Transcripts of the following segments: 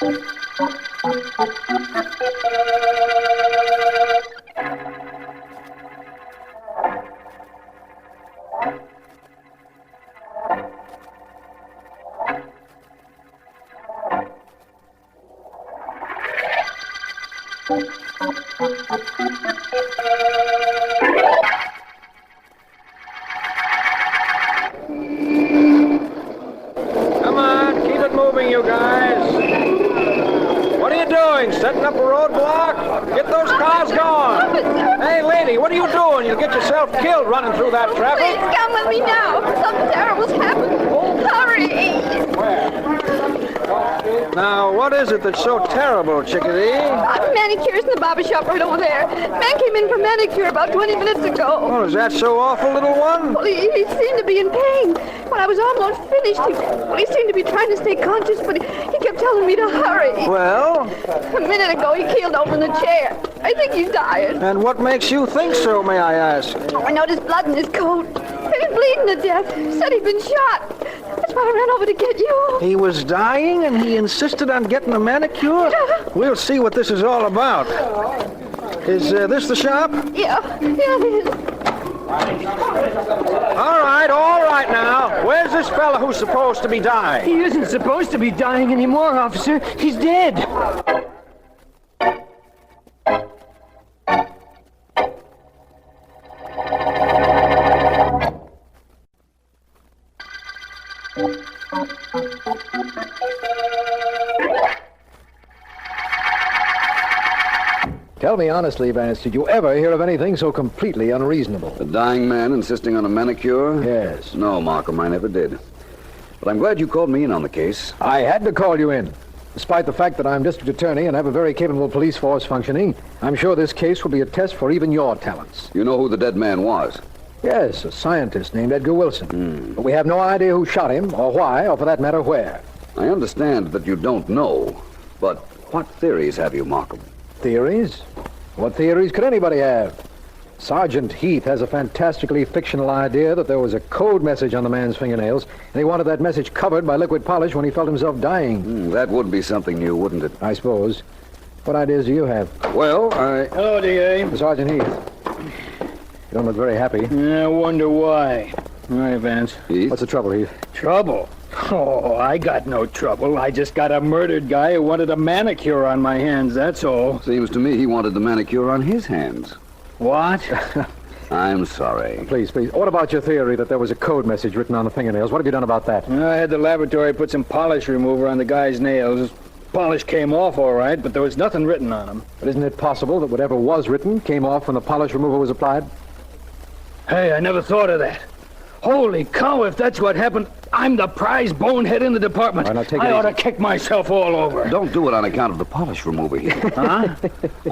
Come on, keep it moving, you guys. What are you doing? Setting up a roadblock? Get those cars going. Hey, lady, what are you doing? You'll get yourself killed running through that traffic. Please come with me now. Something terrible's happened. Hurry. Now, what is it that's so terrible, Chickadee? Manicure's in the barber shop right over there. Man came in for manicure about 20 minutes ago. Oh, is that so awful, little one? Well, he seemed to be in pain. When I was almost finished, he seemed to be trying to stay conscious, but he kept telling me to hurry. Well? A minute ago, he keeled over in the chair. I think he's dying. And what makes you think so, may I ask? I noticed blood in his coat. He was bleeding to death. Said he'd been shot. That's why I ran over to get you. He was dying and he insisted on getting a manicure? We'll see what this is all about. Is this the shop? Yeah, it is. All right now. Where's this fella who's supposed to be dying? He isn't supposed to be dying anymore, officer. He's dead. Tell me honestly, Vance, did you ever hear of anything so completely unreasonable? A dying man insisting on a manicure? Yes. No, Markham, I never did. But I'm glad you called me in on the case. I had to call you in. Despite the fact that I'm district attorney and have a very capable police force functioning, I'm sure this case will be a test for even your talents. You know who the dead man was? Yes, a scientist named Edgar Wilson. But we have no idea who shot him, or why, or for that matter, where. I understand that you don't know, but what theories have you, Markham? Theories? What theories could anybody have? Sergeant Heath has a fantastically fictional idea that there was a code message on the man's fingernails, and he wanted that message covered by liquid polish when he felt himself dying. That would be something new, wouldn't it? I suppose. What ideas do you have? Well, Hello, D.A. Sergeant Heath. You don't look very happy. I wonder why. All right, Vance. Heath? What's the trouble, Heath? Trouble? Oh, I got no trouble. I just got a murdered guy who wanted a manicure on my hands, that's all. Seems to me he wanted the manicure on his hands. What? I'm sorry. Please. What about your theory that there was a code message written on the fingernails? What have you done about that? I had the laboratory put some polish remover on the guy's nails. Polish came off all right, but there was nothing written on them. But isn't it possible that whatever was written came off when the polish remover was applied? Hey, I never thought of that. Holy cow, if that's what happened, I'm the prize bonehead in the department. All right, now take it I ought to easy. kick myself all over. Don't do it on account of the polish remover here. Huh?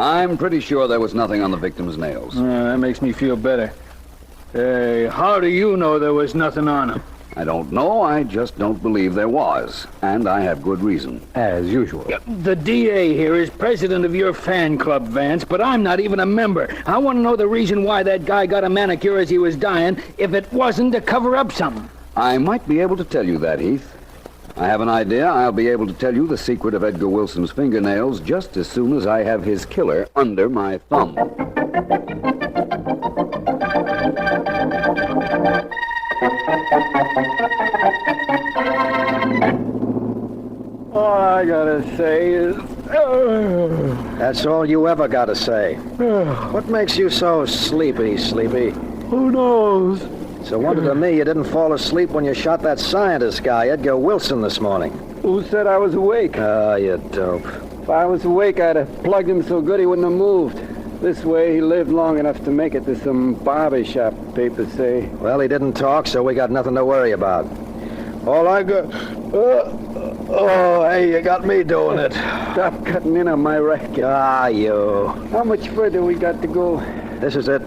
I'm pretty sure there was nothing on the victim's nails. That makes me feel better. Hey, how do you know there was nothing on him? I don't know. I just don't believe there was. And I have good reason. As usual. The DA here is president of your fan club, Vance, but I'm not even a member. I want to know the reason why that guy got a manicure as he was dying, if it wasn't to cover up something. I might be able to tell you that, Heath. I have an idea. I'll be able to tell you the secret of Edgar Wilson's fingernails just as soon as I have his killer under my thumb. All I gotta say is... That's all you ever got to say. What makes you so sleepy? Who knows? It's a wonder to me you didn't fall asleep when you shot that scientist guy, Edgar Wilson, this morning. Who said I was awake? Oh, you dope. If I was awake, I'd have plugged him so good he wouldn't have moved. This way, he lived long enough to make it to some barber shop, papers say. Well, he didn't talk, so we got nothing to worry about. All I got... hey, you got me doing it. Stop cutting in on my racket. Ah, you. How much further we got to go? This is it.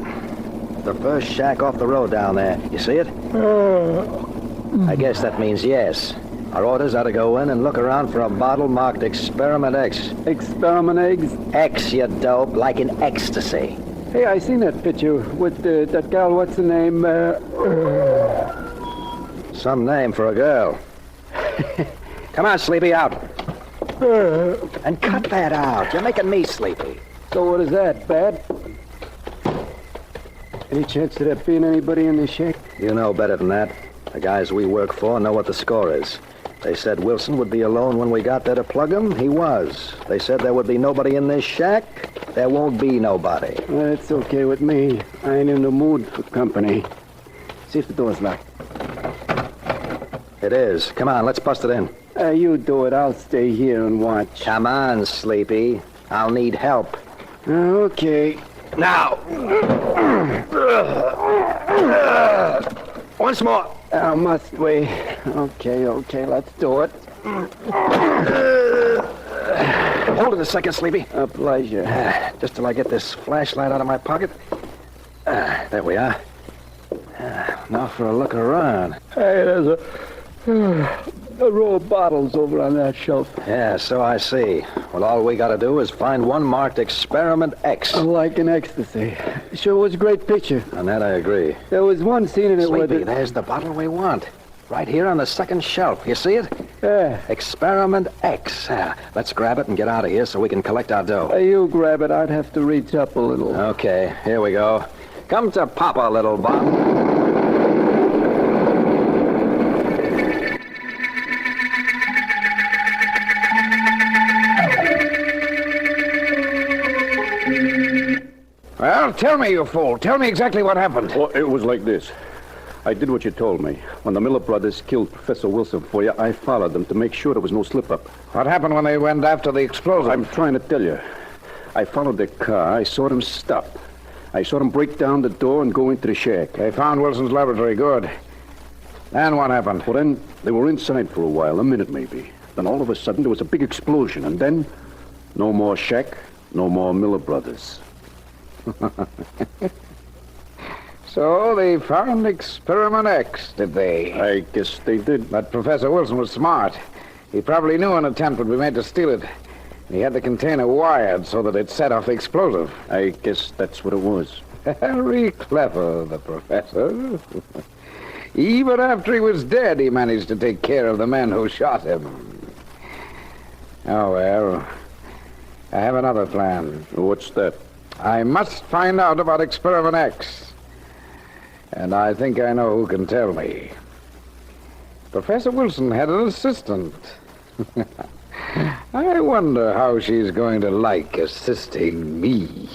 The first shack off the road down there. You see it? I guess that means yes. Our orders are to go in and look around for a bottle marked Experiment X. Experiment eggs? X, you dope, like in ecstasy. Hey, I seen that picture with that gal, what's the name? Some name for a girl. Come on, Sleepy, out. And cut that out. You're making me sleepy. So what is that, bad? Any chance of there being anybody in the shack? You know better than that. The guys we work for know what the score is. They said Wilson would be alone when we got there to plug him. He was. They said there would be nobody in this shack. There won't be nobody. Well, it's okay with me. I ain't in the mood for company. See if the door's locked. It is. Come on, let's bust it in. You do it. I'll stay here and watch. Come on, Sleepy. I'll need help. Okay. Now. Once more. Must we? Okay, let's do it. Hold it a second, Sleepy. A pleasure. Just till I get this flashlight out of my pocket. There we are. Now for a look around. Hey, there's a row of bottles over on that shelf. Yeah, so I see. Well, all we gotta do is find one marked Experiment X. Like an ecstasy. Sure was a great picture. On that I agree. There was one scene in it where Sleepy, there's the bottle we want. Right here on the second shelf. You see it? Yeah. Experiment X. Let's grab it and get out of here so we can collect our dough. You grab it. I'd have to reach up a little. Okay, here we go. Come to Papa, little Bob. Well, tell me, you fool. Tell me exactly what happened. Well, it was like this. I did what you told me. When the Miller brothers killed Professor Wilson for you, I followed them to make sure there was no slip-up. What happened when they went after the explosive? I'm trying to tell you. I followed their car. I saw them stop. I saw them break down the door and go into the shack. They found Wilson's laboratory. Good. Then what happened? Well, then, they were inside for a while, a minute maybe. Then all of a sudden, there was a big explosion. And then, no more shack, no more Miller brothers. So they found Experiment X, did they? I guess they did. But Professor Wilson was smart. He probably knew an attempt would be made to steal it. He had the container wired so that it set off the explosive. I guess that's what it was. Very clever, the professor. Even after he was dead, he managed to take care of the men who shot him. Oh, well, I have another plan. What's that? I must find out about Experiment X. And I think I know who can tell me. Professor Wilson had an assistant. I wonder how she's going to like assisting me.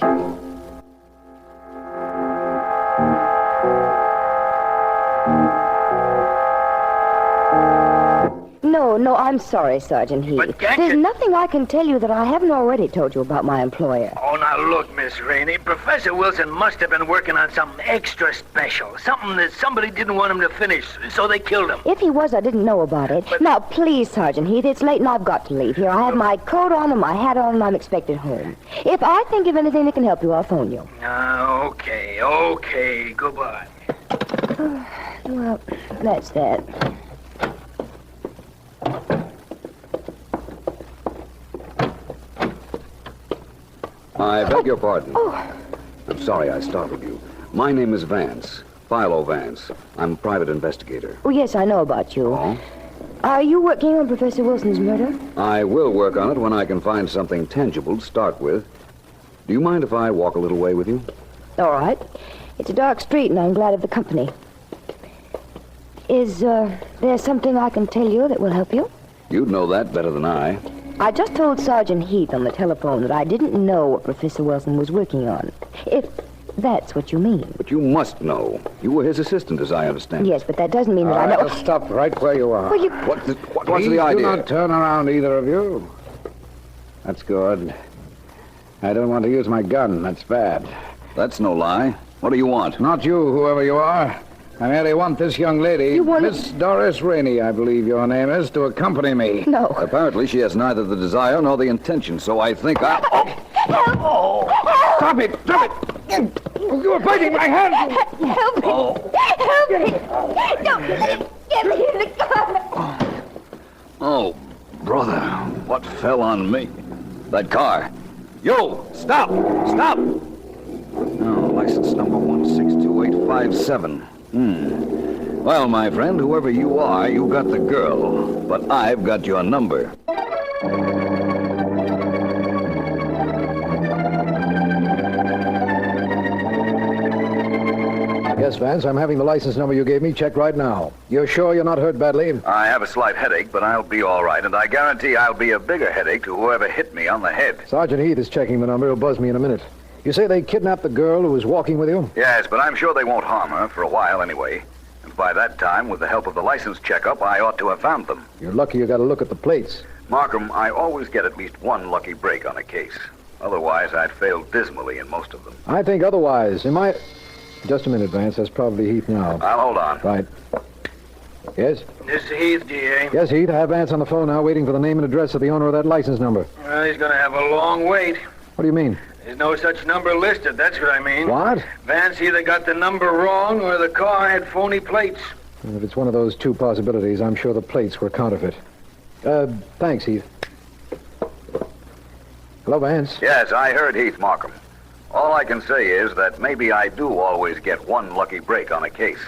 No, I'm sorry, Sergeant Heath. But can't There's you- nothing I can tell you that I haven't already told you about my employer. Oh, now look, Miss Rainey. Professor Wilson must have been working on something extra special. Something that somebody didn't want him to finish, so they killed him. If he was, I didn't know about it. But- Now, please, Sergeant Heath, it's late and I've got to leave here. I have my coat on and my hat on and I'm expected home. If I think of anything that can help you, I'll phone you. Okay. Goodbye. Well, that's that. I beg your pardon. Oh. I'm sorry I startled you. My name is Vance. Philo Vance. I'm a private investigator. Oh, yes, I know about you. Oh? Are you working on Professor Wilson's murder? I will work on it when I can find something tangible to start with. Do you mind if I walk a little way with you? All right. It's a dark street and I'm glad of the company. Is there something I can tell you that will help you? You'd know that better than I. I just told Sergeant Heath on the telephone that I didn't know what Professor Wilson was working on. If that's what you mean. But you must know. You were his assistant, as I understand. Yes, but that doesn't mean that All I right, know... just stop right where you are. Well, you... What's Please the idea? do not turn around, either of you. That's good. I don't want to use my gun. That's bad. That's no lie. What do you want? Not you, whoever you are. I merely want this young lady, You want- Miss Doris Rainey, I believe your name is, to accompany me. No. Apparently, she has neither the desire nor the intention, so I think I... Stop it! Stop it! You are biting my hand! Help me! Help me! Don't get me in the car! Oh, brother, what fell on me? That car. Yo, stop! Stop! Oh, license number 162857. Well, my friend, whoever you are, you got the girl. But I've got your number. Yes, Vance, I'm having the license number you gave me checked right now. You're sure you're not hurt badly? I have a slight headache, but I'll be all right, and I guarantee I'll be a bigger headache to whoever hit me on the head. Sergeant Heath is checking the number. He'll buzz me in a minute. You say they kidnapped the girl who was walking with you? Yes, but I'm sure they won't harm her, for a while anyway. And by that time, with the help of the license checkup, I ought to have found them. You're lucky you got a look at the plates. Markham, I always get at least one lucky break on a case. Otherwise, I'd fail dismally in most of them. I think otherwise. Just a minute, Vance. That's probably Heath now. I'll hold on. Right. Yes? This is Heath, DA. Yes, Heath. I have Vance on the phone now, waiting for the name and address of the owner of that license number. Well, he's going to have a long wait. What do you mean? There's no such number listed, that's what I mean. What? Vance either got the number wrong or the car had phony plates. If it's one of those two possibilities, I'm sure the plates were counterfeit. Thanks, Heath. Hello, Vance. Yes, I heard Heath, Markham. All I can say is that maybe I do always get one lucky break on a case.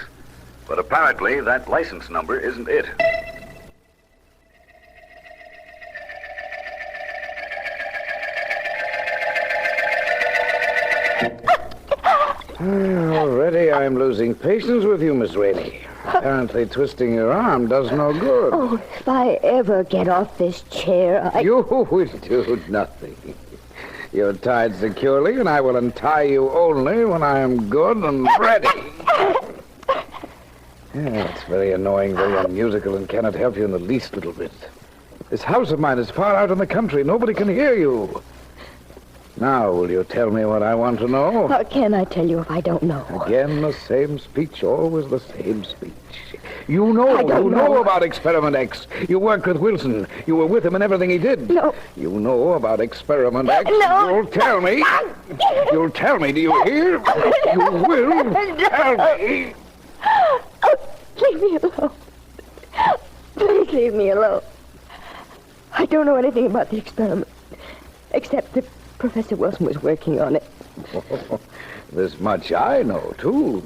But apparently, that license number isn't it. Already I'm losing patience with you, Miss Rainey. Apparently twisting your arm does no good. Oh, if I ever get off this chair, You will do nothing. You're tied securely, and I will untie you only when I am good and ready. It's very annoying, very unmusical, and cannot help you in the least little bit. This house of mine is far out in the country. Nobody can hear you. Now, will you tell me what I want to know? How can I tell you if I don't know? Again, the same speech, always the same speech. You know about Experiment X. You worked with Wilson. You were with him in everything he did. No. You know about Experiment X. No. You'll tell me. You'll tell me, do you hear? You will tell me. Oh, leave me alone. Please leave me alone. I don't know anything about the experiment, except that Professor Wilson was working on it. This much I know, too.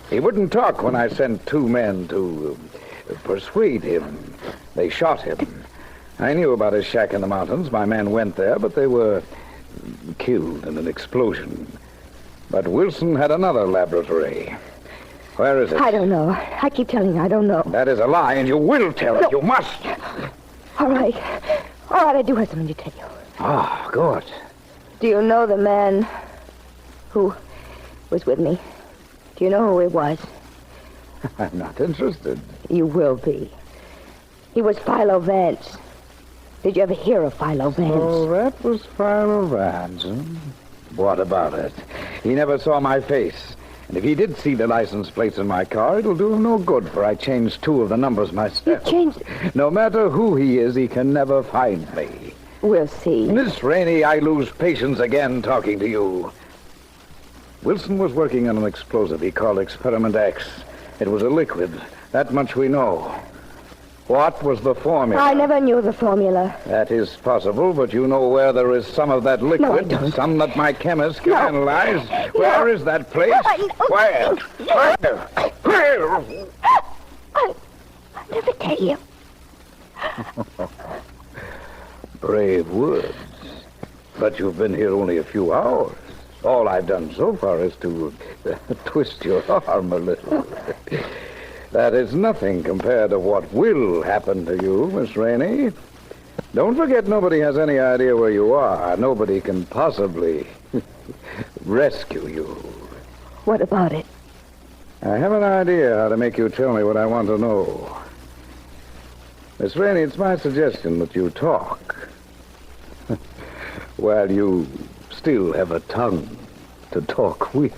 He wouldn't talk when I sent two men to persuade him. They shot him. I knew about his shack in the mountains. My men went there, but they were killed in an explosion. But Wilson had another laboratory. Where is it? I don't know. I keep telling you, I don't know. That is a lie, and you will tell it. You must. All right. All right, I do have something to tell you. Ah, good. Do you know the man who was with me? Do you know who he was? I'm not interested. You will be. He was Philo Vance. Did you ever hear of Philo Vance? Oh, that was Philo Vance. What about it? He never saw my face. And if he did see the license plates in my car, it'll do him no good, for I changed two of the numbers myself. You changed... No matter who he is, he can never find me. We'll see. Miss Rainey, I lose patience again talking to you. Wilson was working on an explosive he called Experiment X. It was a liquid. That much we know. What was the formula? I never knew the formula. That is possible, but you know where there is some of that liquid? No, I don't. Some that my chemist can analyze? No. Where is that place? Where? I'll never tell you. Brave words. But you've been here only a few hours. All I've done so far is to twist your arm a little. That is nothing compared to what will happen to you, Miss Rainey. Don't forget nobody has any idea where you are. Nobody can possibly rescue you. What about it? I have an idea how to make you tell me what I want to know. Miss Rainey, it's my suggestion that you talk. While you still have a tongue to talk with.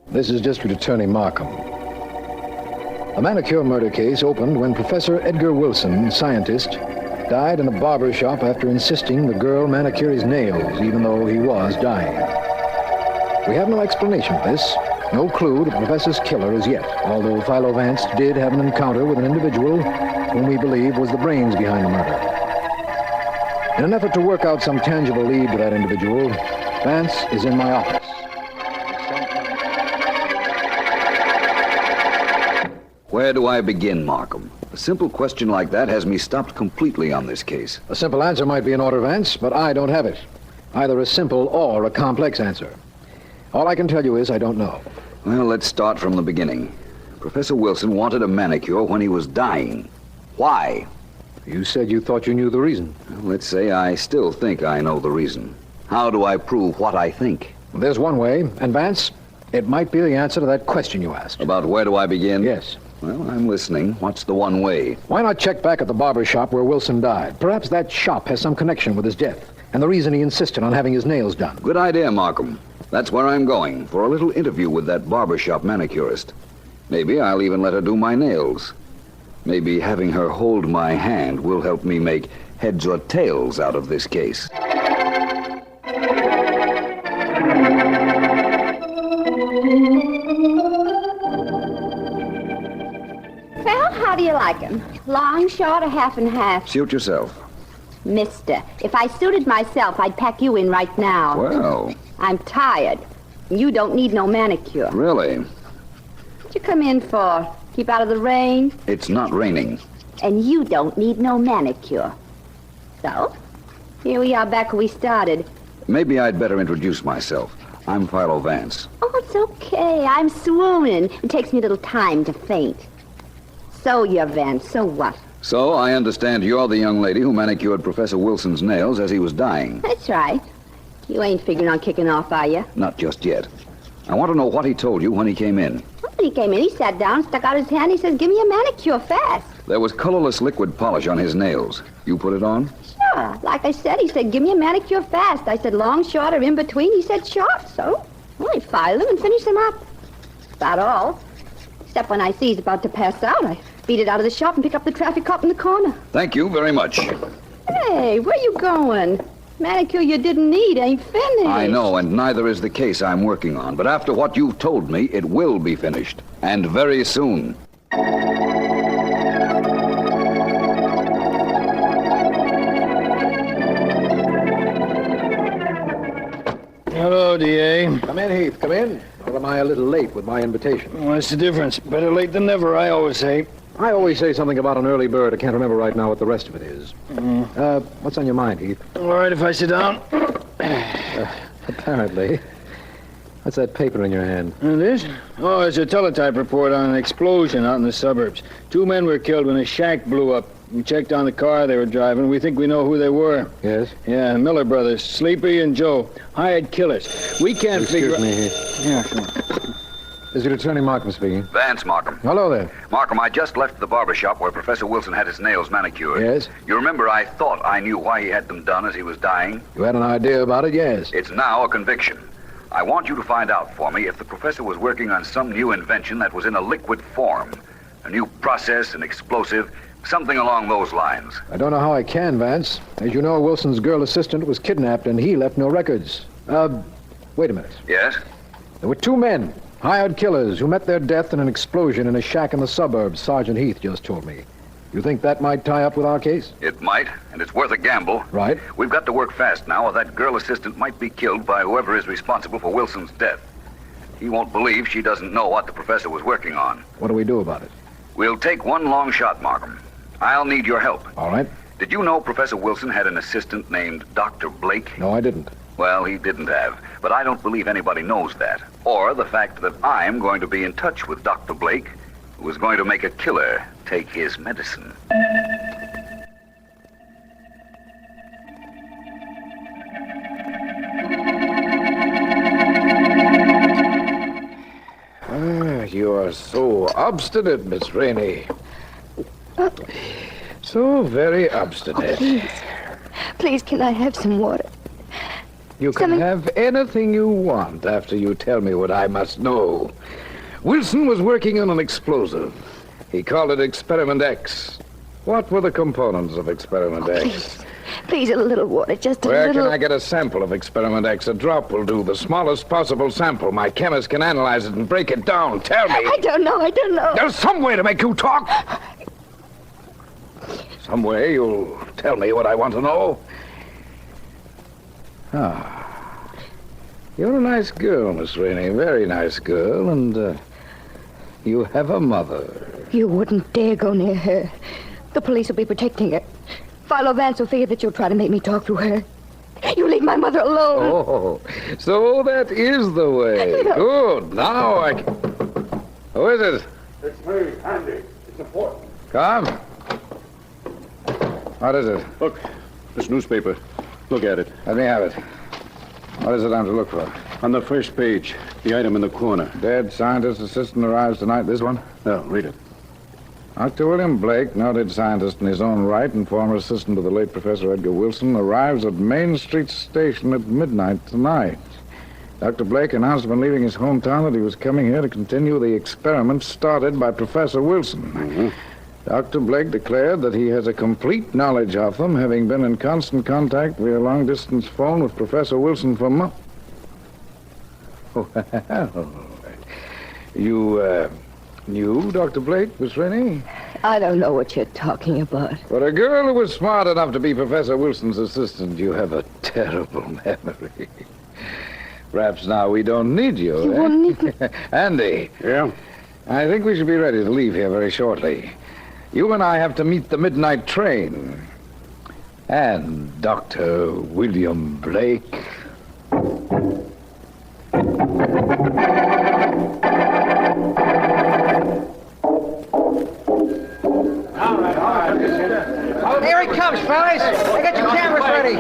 This is District Attorney Markham. A Manicure murder case opened when Professor Edgar Wilson, scientist, died in a barber shop after insisting the girl manicure his nails, even though he was dying. We have no explanation for this, no clue to the professor's killer as yet, although Philo Vance did have an encounter with an individual whom we believe was the brains behind the murder. In an effort to work out some tangible lead to that individual, Vance is in my office. Where do I begin, Markham? A simple question like that has me stopped completely on this case. A simple answer might be in order, Vance, but I don't have it. Either a simple or a complex answer. All I can tell you is I don't know. Well, let's start from the beginning. Professor Wilson wanted a manicure when he was dying. Why? You said you thought you knew the reason. Well, let's say I still think I know the reason. How do I prove what I think? There's one way, and Vance, it might be the answer to that question you asked. About where do I begin? Yes. Well, I'm listening. What's the one way? Why not check back at the barber shop where Wilson died? Perhaps that shop has some connection with his death, and the reason he insisted on having his nails done. Good idea, Markham. That's where I'm going, for a little interview with that barbershop manicurist. Maybe I'll even let her do my nails. Maybe having her hold my hand will help me make heads or tails out of this case. Well, how do you like 'em? Long, short, or half and half? Suit yourself. Mister, if I suited myself, I'd pack you in right now. Well, I'm tired. You don't need no manicure. really? What'd you come in for? Keep out of the rain? It's not raining. And you don't need no manicure. So, here we are back where we started. Maybe I'd better introduce myself. I'm Philo Vance. Oh, it's okay. I'm swooning. It takes me a little time to faint. So you're Vance. So what? So, I understand you're the young lady who manicured Professor Wilson's nails as he was dying. That's right. You ain't figuring on kicking off, are you? Not just yet. I want to know what he told you when he came in. When he came in, he sat down, stuck out his hand. He says, give me a manicure fast. There was colorless liquid polish on his nails. You put it on? Sure. Like I said, he said, give me a manicure fast. I said, long, short, or in between. He said, short. So, well, I filed him and finished him up. About all. Except when I see he's about to pass out, I beat it out of the shop and pick up the traffic cop in the corner. Thank you very much. Hey, where you going? Manicure you didn't need ain't finished. I know, and neither is the case I'm working on. But after what you've told me, it will be finished. And very soon. Hello, D.A. Come in, Heath, come in. Or am I a little late with my invitation? What's the difference? Better late than never, I always say. I always say something about an early bird. I can't remember right now what the rest of it is. What's on your mind, Heath? All right, if I sit down. Apparently. What's that paper in your hand? This? Oh, it's a teletype report on an explosion out in the suburbs. 2 men were killed when a shack blew up. We checked on the car they were driving. We think we know who they were. Yes? Yeah, Miller brothers, Sleepy and Joe. Hired killers. We can't figure... Excuse me, Heath. Yeah, sure. District Attorney Markham speaking. Vance, Markham. Hello there. Markham, I just left the barber shop where Professor Wilson had his nails manicured. Yes? You remember I thought I knew why he had them done as he was dying? You had an idea about it, yes. It's now a conviction. I want you to find out for me if the professor was working on some new invention that was in a liquid form. A new process, an explosive, something along those lines. I don't know how I can, Vance. As you know, Wilson's girl assistant was kidnapped and he left no records. Wait a minute. Yes? There were 2 men, hired killers, who met their death in an explosion in a shack in the suburbs, Sergeant Heath just told me. You think that might tie up with our case? It might, and it's worth a gamble. Right. We've got to work fast now, or that girl assistant might be killed by whoever is responsible for Wilson's death. He won't believe she doesn't know what the professor was working on. What do we do about it? We'll take one long shot, Markham. I'll need your help. All right. Did you know Professor Wilson had an assistant named Dr. Blake? No, I didn't. Well, he didn't have, but I don't believe anybody knows that. Or the fact that I'm going to be in touch with Dr. Blake, who is going to make a killer take his medicine. You are so obstinate, Miss Rainey. So very obstinate. Please, can I have some water? You can have anything you want after you tell me what I must know. Wilson was working on an explosive. He called it Experiment X. What were the components of Experiment X? Please, a little water, just a Where little... can I get a sample of Experiment X? A drop will do. The smallest possible sample. My chemist can analyze it and break it down. Tell me. I don't know. There's some way to make you talk. Some way you'll tell me what I want to know. You're a nice girl, Miss Rainey. Very nice girl, and you have a mother. You wouldn't dare go near her. The police will be protecting her. Philo Vance will figure that you'll try to make me talk to her. You leave my mother alone. Oh, so that is the way. Good. Now I can... Who is it? It's me, Andy. It's important. Come. What is it? Look, this newspaper. Look at it. Let me have it. What is it I'm to look for? On the first page, the item in the corner. Dead scientist assistant arrives tonight. This one? No, read it. Dr. William Blake, noted scientist in his own right and former assistant to the late Professor Edgar Wilson, arrives at Main Street Station at midnight tonight. Dr. Blake announced when leaving his hometown that he was coming here to continue the experiment started by Professor Wilson. Mm-hmm. Dr. Blake declared that he has a complete knowledge of them, having been in constant contact via long-distance phone with Professor Wilson for months. You knew Dr. Blake, Miss Rennie? I don't know what you're talking about. For a girl who was smart enough to be Professor Wilson's assistant, you have a terrible memory. Perhaps now we don't need you. You won't need me. Andy. Yeah? I think we should be ready to leave here very shortly. You and I have to meet the midnight train. And Dr. William Blake. Here he comes, fellas. Hey, get your cameras ready.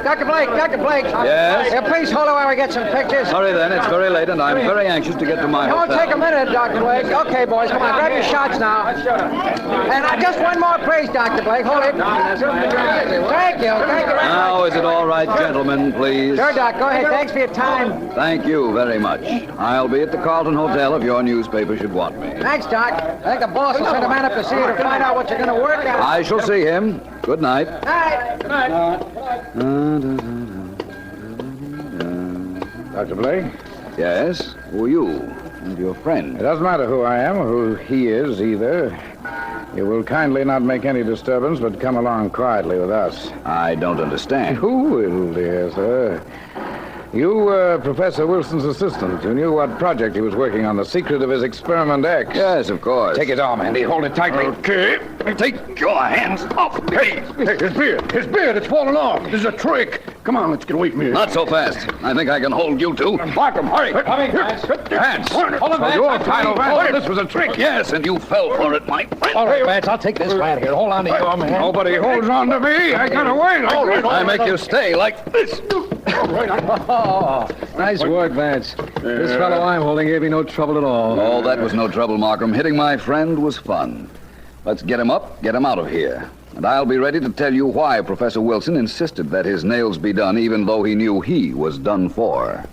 Dr. Blake. Yes? Please hold it while we get some pictures. Sorry then, it's very late and I'm very anxious to get to my It won't hotel. take a minute, Dr. Blake. Okay, boys, come on, grab your shots now. And just one more, please, Dr. Blake. Hold it. Thank you. Now, is it all right, gentlemen, please? Sure, Doc. Go ahead. Thanks for your time. Thank you very much. I'll be at the Carlton Hotel if your newspaper should want me. Thanks, Doc. I think the boss will send a man up to see you to find out what you're going to work out. I shall see him. Good night. Good night. Dr. Blake? Yes? Who are you? And your friend? It doesn't matter who I am or who he is, either. You will kindly not make any disturbance, but come along quietly with us. I don't understand. Who will, dear sir? You were Professor Wilson's assistant. You knew what project he was working on, the secret of his Experiment X. Yes, of course. Take his arm, Andy. Hold it tightly. Okay. Take your hands off me. Hey, his beard, it's fallen off. This is a trick. Come on, let's get away from here. Not so fast. I think I can hold you two. Markham, hurry. Coming, Vance. Vance. Hold him, Vance. You're Philo Vance. This was a trick. Yes, and you fell for it, my friend. All right, Vance, I'll take this man here. Hold on to your man. Nobody holds on to me. I got away. I make you stay like this. Nice work, Vance. This fellow I'm holding gave me no trouble at all. Oh, that was no trouble, Markham. Hitting my friend was fun. Let's get him up, get him out of here. And I'll be ready to tell you why Professor Wilson insisted that his nails be done even though he knew he was done for.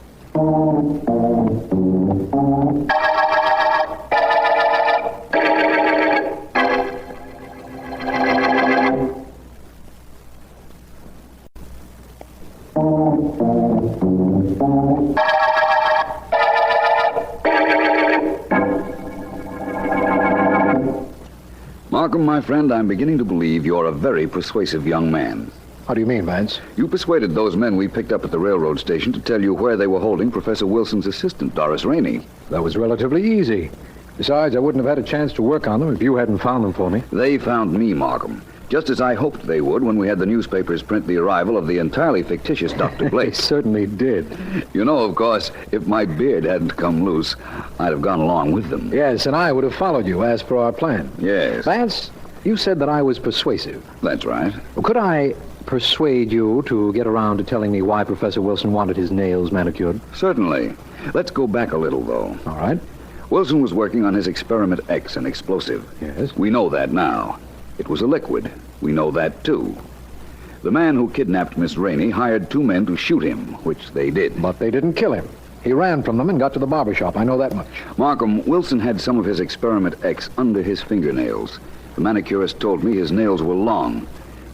Markham, my friend, I'm beginning to believe you're a very persuasive young man. How do you mean, Vance? You persuaded those men we picked up at the railroad station to tell you where they were holding Professor Wilson's assistant, Doris Rainey. That was relatively easy. Besides, I wouldn't have had a chance to work on them if you hadn't found them for me. They found me, Markham, just as I hoped they would when we had the newspapers print the arrival of the entirely fictitious Dr. They Blake. certainly did. You know, of course, if my beard hadn't come loose, I'd have gone along with them. Yes, and I would have followed you as per our plan. Yes, Vance, you said that I was persuasive. that's right. Well, could I persuade you to get around to telling me why Professor Wilson wanted his nails manicured? Certainly. Let's go back a little, though. All right. Wilson was working on his Experiment X, an explosive. Yes. We know that now. It was a liquid. We know that, too. The man who kidnapped Miss Rainey hired two men to shoot him, which they did. But they didn't kill him. He ran from them and got to the barber shop. I know that much. Markham, Wilson had some of his Experiment X under his fingernails. The manicurist told me his nails were long.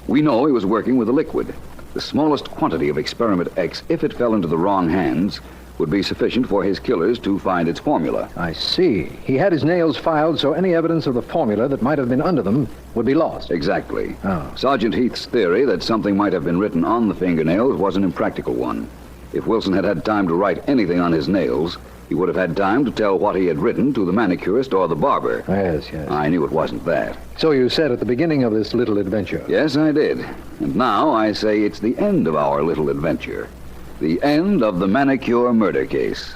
We know he was working with a liquid. The smallest quantity of Experiment X, if it fell into the wrong hands, would be sufficient for his killers to find its formula. I see. He had his nails filed so any evidence of the formula that might have been under them would be lost. Exactly. Oh. Sergeant Heath's theory that something might have been written on the fingernails was an impractical one. If Wilson had had time to write anything on his nails, he would have had time to tell what he had written to the manicurist or the barber. Yes, yes. I knew it wasn't that. So you said at the beginning of this little adventure. Yes, I did. And now I say it's the end of our little adventure. The end of the Manicure murder case.